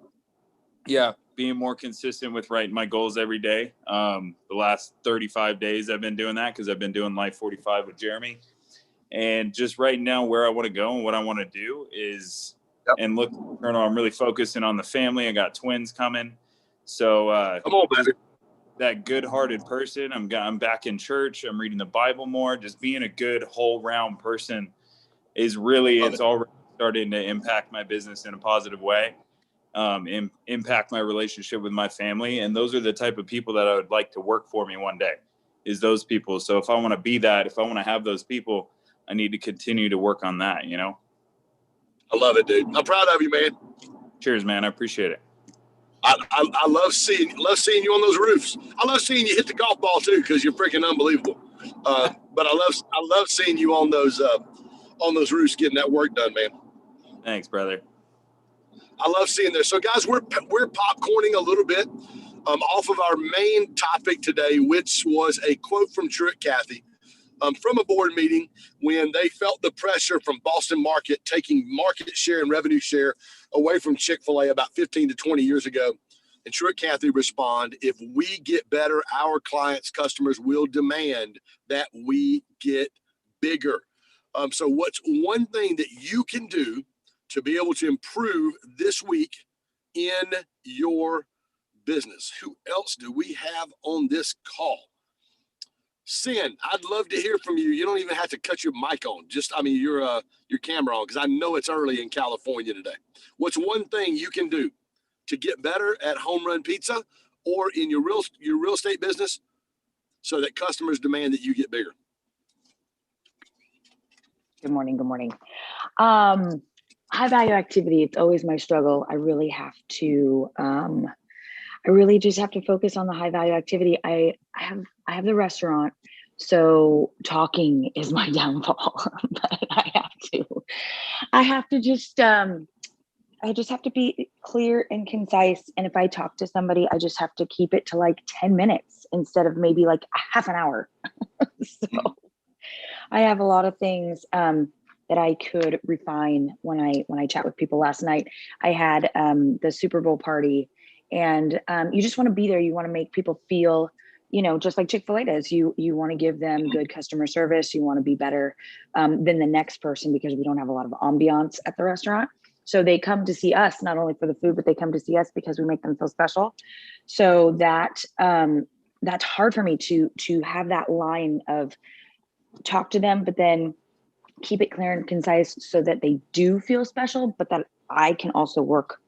yeah, being more consistent with writing my goals every day. The last 35 days I've been doing that because I've been doing Life 45 with Jeremy. And just right now where I want to go and what I want to do is, and look, I'm really focusing on the family. I got twins coming. So come on, baby. That good-hearted person. I'm back in church. I'm reading the Bible more. Just being a good whole round person is really, it's already starting to impact my business in a positive way, impact my relationship with my family. And those are the type of people that I would like to work for me one day, is those people. So if I want to be that, if I want to have those people, I need to continue to work on that, I love it, dude. I'm proud of you, man. Cheers, man. I appreciate it. I love seeing you on those roofs. I love seeing you hit the golf ball too, because you're freaking unbelievable. But I love seeing you on those roofs getting that work done, man. Thanks, brother. I love seeing this. So guys, we're popcorning a little bit off of our main topic today, which was a quote from Truett Cathy from a board meeting when they felt the pressure from Boston Market taking market share and revenue share away from Chick-fil-A about 15 to 20 years ago. And Truett Cathy responded, if we get better, our clients, customers will demand that we get bigger. So what's one thing that you can do to be able to improve this week in your business? Who else do we have on this call? Sin, I'd love to hear from you. You don't even have to cut your mic on. Your camera on, because I know it's early in California today. What's one thing you can do to get better at Home Run Pizza or in your real estate business so that customers demand that you get bigger? Good morning. high value activity, it's always my struggle. I really have to, I really just have to focus on the high value activity. I have the restaurant, so talking is my downfall. But I have to just I just have to be clear and concise. And if I talk to somebody, I just have to keep it to like 10 minutes instead of maybe like a half an hour. So I have a lot of things that I could refine when I chat with people. Last night, I had the Super Bowl party, and you just want to be there. You want to make people feel, you know, just like Chick-fil-A does. You want to give them good customer service. You want to be better than the next person, because we don't have a lot of ambiance at the restaurant. So they come to see us not only for the food, but they come to see us because we make them feel special. So that's hard for me to have that line of talk to them, but then keep it clear and concise so that they do feel special, but that I can also work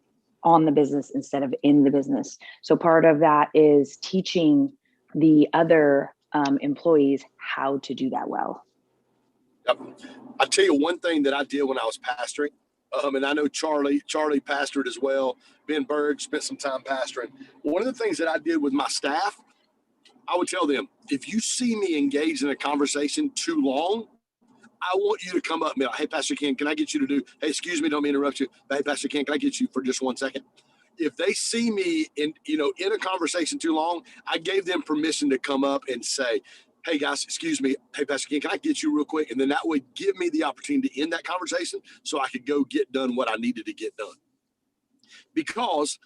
on the business instead of in the business. So part of that is teaching the other employees how to do that well. Yep. I'll tell you one thing that I did when I was pastoring, and I know Charlie pastored as well. Ben Berg spent some time pastoring. One of the things that I did with my staff, I would tell them, if you see me engage in a conversation too long, I want you to come up and be like, hey, Pastor Ken, can I get you to do, hey, excuse me, don't mean to interrupt you. Hey, Pastor Ken, can I get you for just 1 second? If they see me in a conversation too long, I gave them permission to come up and say, hey guys, excuse me. Hey, Pastor Ken, can I get you real quick? And then that would give me the opportunity to end that conversation so I could go get done what I needed to get done. Because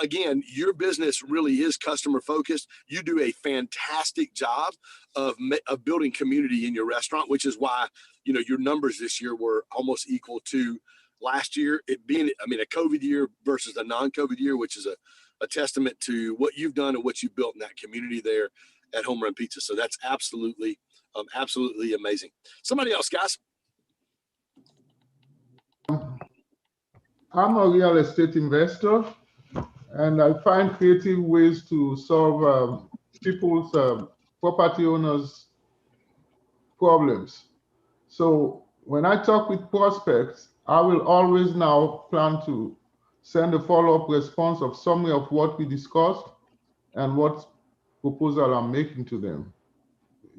again, your business really is customer focused. You do a fantastic job of building community in your restaurant, which is why, your numbers this year were almost equal to last year. It being, a COVID year versus a non-COVID year, which is a testament to what you've done and what you've built in that community there at Home Run Pizza. So that's absolutely amazing. Somebody else, guys. I'm a real estate investor, and I find creative ways to solve people's property owners' problems. So when I talk with prospects, I will always now plan to send a follow-up response of summary of what we discussed and what proposal I'm making to them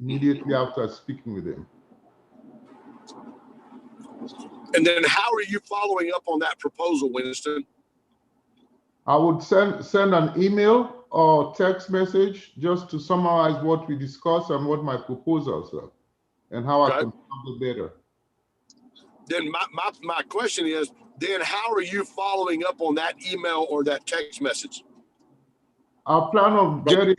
immediately after speaking with them. And then how are you following up on that proposal, Winston? I would send an email or text message just to summarize what we discussed and what my proposals are and how I can do better. Then my question is, then how are you following up on that email or that text message? I plan on getting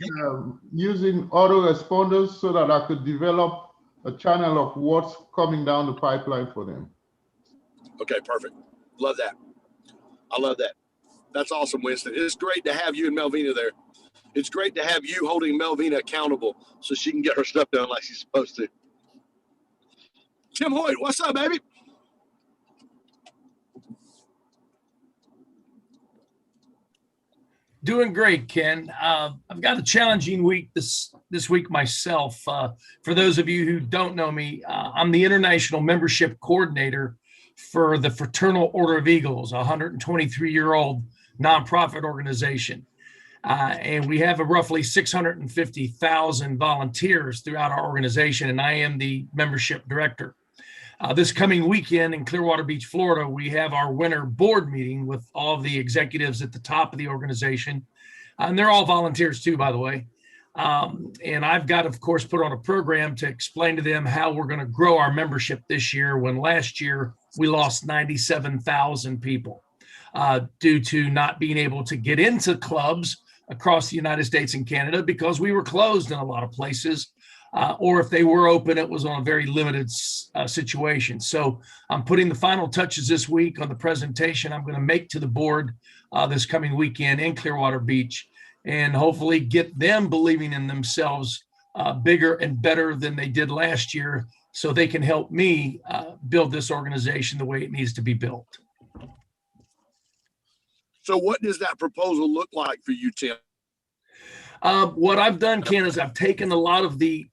using autoresponders so that I could develop a channel of what's coming down the pipeline for them. Okay, perfect. Love that. I love that. That's awesome, Winston. It's great to have you and Melvina there. It's great to have you holding Melvina accountable so she can get her stuff done like she's supposed to. Tim Hoyt, what's up, baby? Doing great, Ken. I've got a challenging week this week myself. For those of you who don't know me, I'm the International Membership Coordinator for the Fraternal Order of Eagles, a 123-year-old nonprofit organization. And we have roughly 650,000 volunteers throughout our organization, and I am the membership director. This coming weekend in Clearwater Beach, Florida, we have our winter board meeting with all of the executives at the top of the organization. And they're all volunteers too, by the way. And I've got, of course, put on a program to explain to them how we're going to grow our membership this year, when last year we lost 97,000 people due to not being able to get into clubs across the United States and Canada because we were closed in a lot of places. Or if they were open, it was on a very limited situation. So I'm putting the final touches this week on the presentation I'm going to make to the board this coming weekend in Clearwater Beach, and hopefully get them believing in themselves bigger and better than they did last year, so they can help me build this organization the way it needs to be built. So what does that proposal look like for you, Tim? What I've done, Ken, is I've taken a lot of the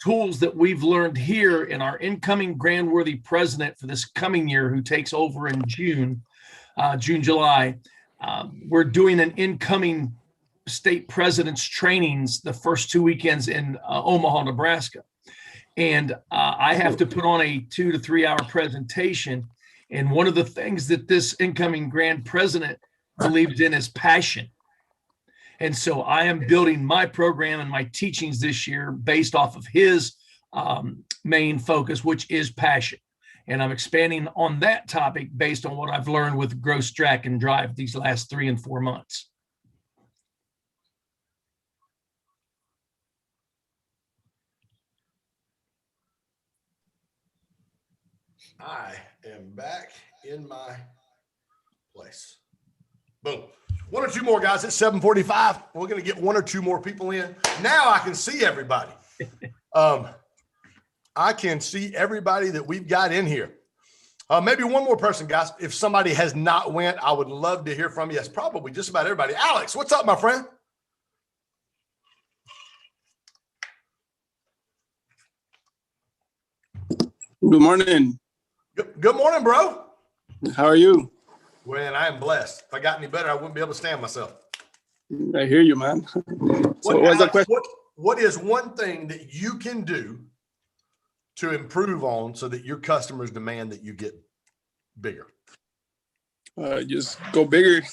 tools that we've learned here in our incoming grant worthy president for this coming year, who takes over in June, July. We're doing an incoming state president's trainings the first 2 weekends in Omaha, Nebraska. And I have to put on a 2 to 3 hour presentation. And one of the things that this incoming grand president believes in is passion. And so I am building my program and my teachings this year based off of his main focus, which is passion. And I'm expanding on that topic based on what I've learned with Grow, Track, and Drive these last 3 and 4 months. I am back in my place. Boom. 1 or 2 more, guys. It's 7:45. We're going to get 1 or 2 more people in. Now I can see everybody. I can see everybody that we've got in here. Maybe 1 more person, guys. If somebody has not went, I would love to hear from you. It's probably just about everybody. Alex, what's up, my friend? Good morning. Good morning, bro. How are you? Well, I am blessed. If I got any better, I wouldn't be able to stand myself. I hear you, man. So what's the question? What is one thing that you can do to improve on so that your customers demand that you get bigger? Just go bigger.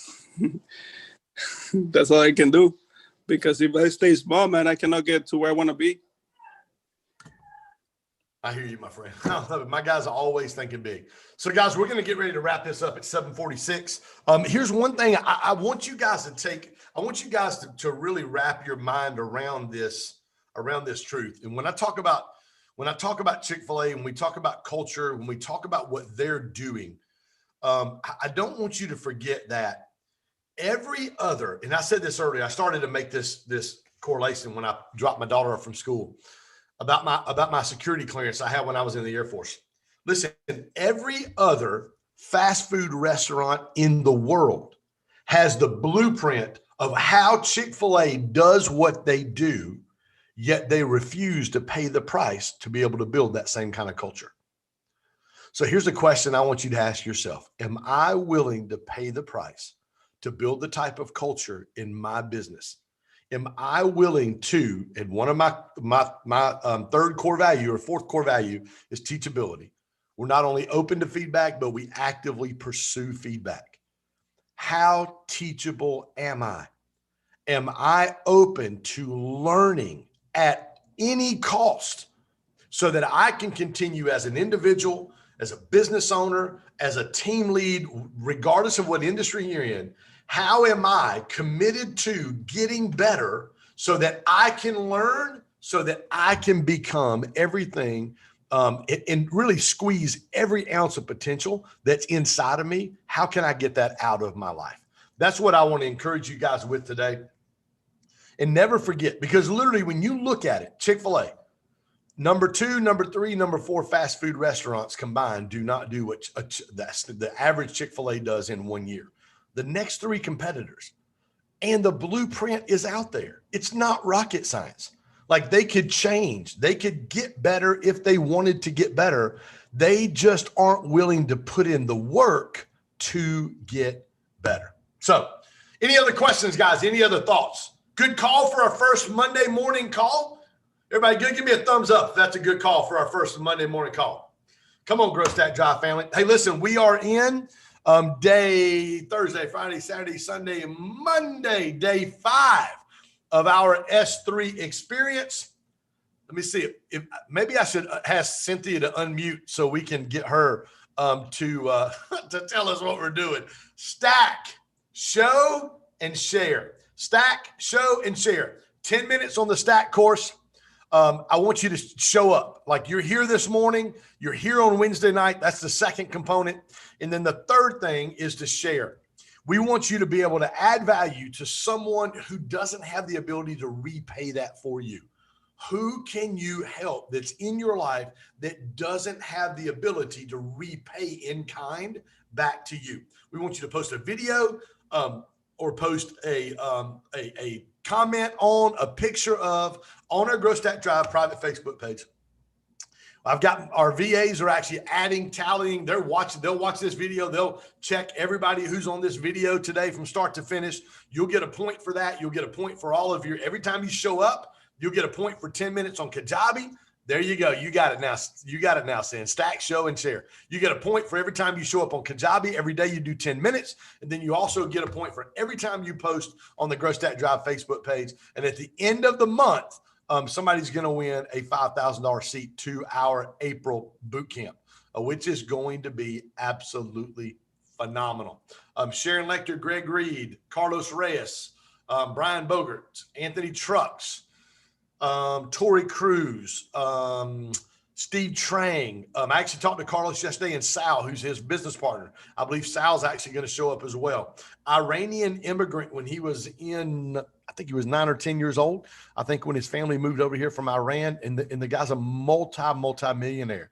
That's all I can do. Because if I stay small, man, I cannot get to where I want to be. I hear you, my friend. I love it. My guys are always thinking big. So, guys, we're going to get ready to wrap this up at 7:46. Here's one thing I want you guys to take. I want you guys to really wrap your mind around this truth. And when I talk about Chick-fil-A, when we talk about culture, when we talk about what they're doing, I don't want you to forget that every other, and I said this earlier, I started to make this correlation when I dropped my daughter off from school about my security clearance I had when I was in the Air Force. Listen, every other fast food restaurant in the world has the blueprint of how Chick-fil-A does what they do, yet they refuse to pay the price to be able to build that same kind of culture. So here's a question I want you to ask yourself. Am I willing to pay the price to build the type of culture in my business? Am I willing to, and one of my third core value or fourth core value is teachability. We're not only open to feedback, but we actively pursue feedback. How teachable am I? Am I open to learning at any cost so that I can continue as an individual, as a business owner, as a team lead, regardless of what industry you're in? How am I committed to getting better so that I can learn, so that I can become everything and really squeeze every ounce of potential that's inside of me? How can I get that out of my life? That's what I want to encourage you guys with today. And never forget, because literally when you look at it, Chick-fil-A, number 2, number 3, number 4 fast food restaurants combined do not do what the average Chick-fil-A does in 1 year. The next 3 competitors, and the blueprint is out there. It's not rocket science. Like, they could change, they could get better if they wanted to get better. They just aren't willing to put in the work to get better. So, any other questions, guys? Any other thoughts? Good call for our first Monday morning call. Everybody good? Give me a thumbs up if that's a good call for our first Monday morning call. Come on, Grow, Stack, Drive family. Hey, listen, we are in day Thursday, Friday, Saturday, Sunday, and Monday, day 5 of our S3 experience. Let me see if maybe I should ask Cynthia to unmute so we can get her to tell us what we're doing. Stack, show, and share. Stack, show, and share. 10 minutes on the Stack course. I want you to show up. Like, you're here this morning, you're here on Wednesday night. That's the second component. And then the third thing is to share. We want you to be able to add value to someone who doesn't have the ability to repay that for you. Who can you help that's in your life that doesn't have the ability to repay in kind back to you? We want you to post a video, or post a comment on a picture of on our Grow Stack Drive private Facebook page. I've got our VAs are actually tallying. They'll watch this video. They'll check everybody who's on this video today from start to finish. You'll get a point for that. You'll get a point for all of your, every time you show up, you'll get a point for 10 minutes on Kajabi. There you go. You got it now. You got it now, Sin. Stack, show, and share. You get a point for every time you show up on Kajabi. Every day you do 10 minutes. And then you also get a point for every time you post on the Grow Stack Drive Facebook page. And at the end of the month, somebody's going to win a $5,000 seat to our April boot camp, which is going to be absolutely phenomenal. Sharon Lecter, Greg Reed, Carlos Reyes, Brian Bogert, Anthony Trucks, Tori Cruz, Steve Trang. I actually talked to Carlos yesterday, and Sal, who's his business partner. I believe Sal's actually going to show up as well. Iranian immigrant when he was in, I think he was 9 or 10 years old. I think when his family moved over here from Iran, and the guy's a multi-millionaire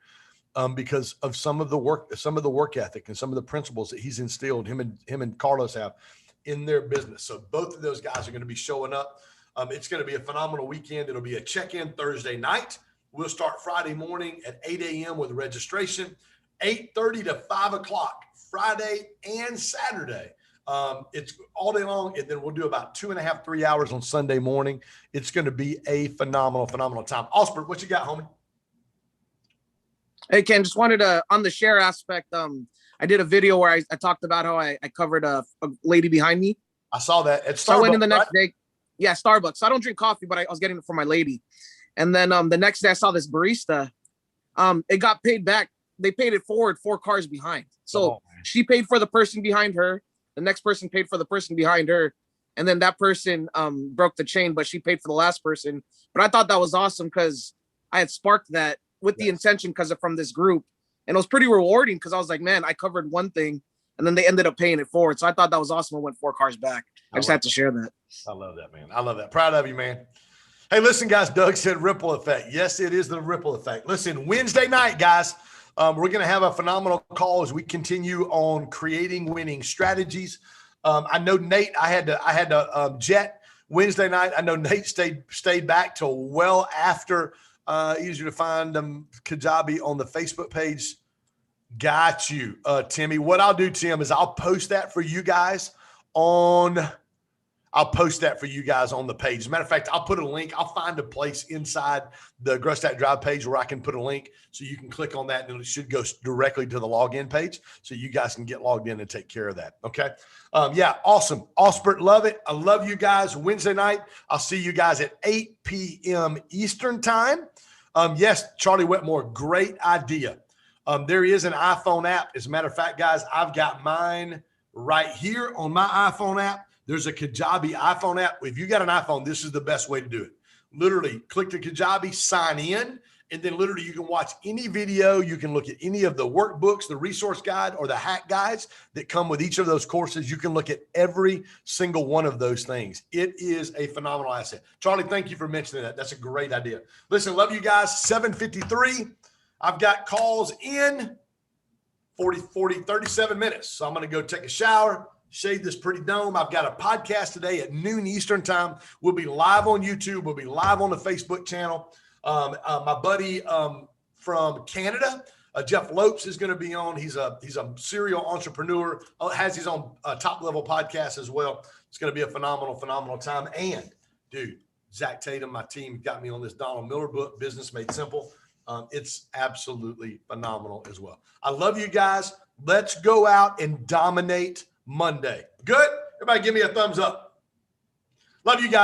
because of some of the work ethic and some of the principles that he's instilled, him and Carlos have in their business. So both of those guys are going to be showing up. It's going to be a phenomenal weekend. It'll be a check-in Thursday night. We'll start Friday morning at 8 a.m. with registration, 8:30 to 5 o'clock, Friday and Saturday. It's all day long, and then we'll do about 2.5, 3 hours on Sunday morning. It's going to be a phenomenal time. Osbert, what you got, homie? Hey, Ken, just wanted to, on the share aspect, I did a video where I talked about how I covered a lady behind me. I saw that at Starbucks. So I went in the next day. Yeah, Starbucks. I don't drink coffee, but I was getting it for my lady. And then the next day I saw this barista. It got paid back. They paid it forward 4 cars behind. So she paid for the person behind her. The next person paid for the person behind her. And then that person broke the chain, but she paid for the last person. But I thought that was awesome because I had sparked that with the intention because of from this group. And it was pretty rewarding because I was like, man, I covered one thing and then they ended up paying it forward. So I thought that was awesome. I went 4 cars back. I just had to share that. I love that, man. I love that. Proud of you, man. Hey, listen, guys, Doug said ripple effect. Yes, it is the ripple effect. Listen, Wednesday night, guys, we're going to have a phenomenal call as we continue on creating winning strategies. I know Nate, I had to jet Wednesday night. I know Nate stayed back till well after. Easier to find Kajabi on the Facebook page. Got you, Timmy. What I'll do, Tim, is I'll post that for you guys on the page. As a matter of fact, I'll put a link. I'll find a place inside the Grow Stack Drive page where I can put a link so you can click on that and it should go directly to the login page so you guys can get logged in and take care of that. Okay. Yeah. Awesome. Osbert, love it. I love you guys. Wednesday night, I'll see you guys at 8 p.m. Eastern time. Yes, Charlie Wetmore, great idea. There is an iPhone app. As a matter of fact, guys, I've got mine right here on my iPhone app. There's a Kajabi iPhone app. If you got an iPhone, this is the best way to do it. Literally click the Kajabi, sign in, and then literally you can watch any video. You can look at any of the workbooks, the resource guide, or the hack guides that come with each of those courses. You can look at every single one of those things. It is a phenomenal asset. Charlie, thank you for mentioning that. That's a great idea. Listen, love you guys. 7:53. I've got calls in 37 minutes. So I'm going to go take a shower, shade this pretty dome. I've got a podcast today at noon Eastern time. We'll be live on YouTube. We'll be live on the Facebook channel. My buddy from Canada, Jeff Lopes, is going to be on. He's a serial entrepreneur, has his own top level podcast as well. It's going to be a phenomenal time. And dude, Zach Tatum, my team got me on this Donald Miller book, Business Made Simple. It's absolutely phenomenal as well. I love you guys. Let's go out and dominate Monday. Good? Everybody give me a thumbs up. Love you guys.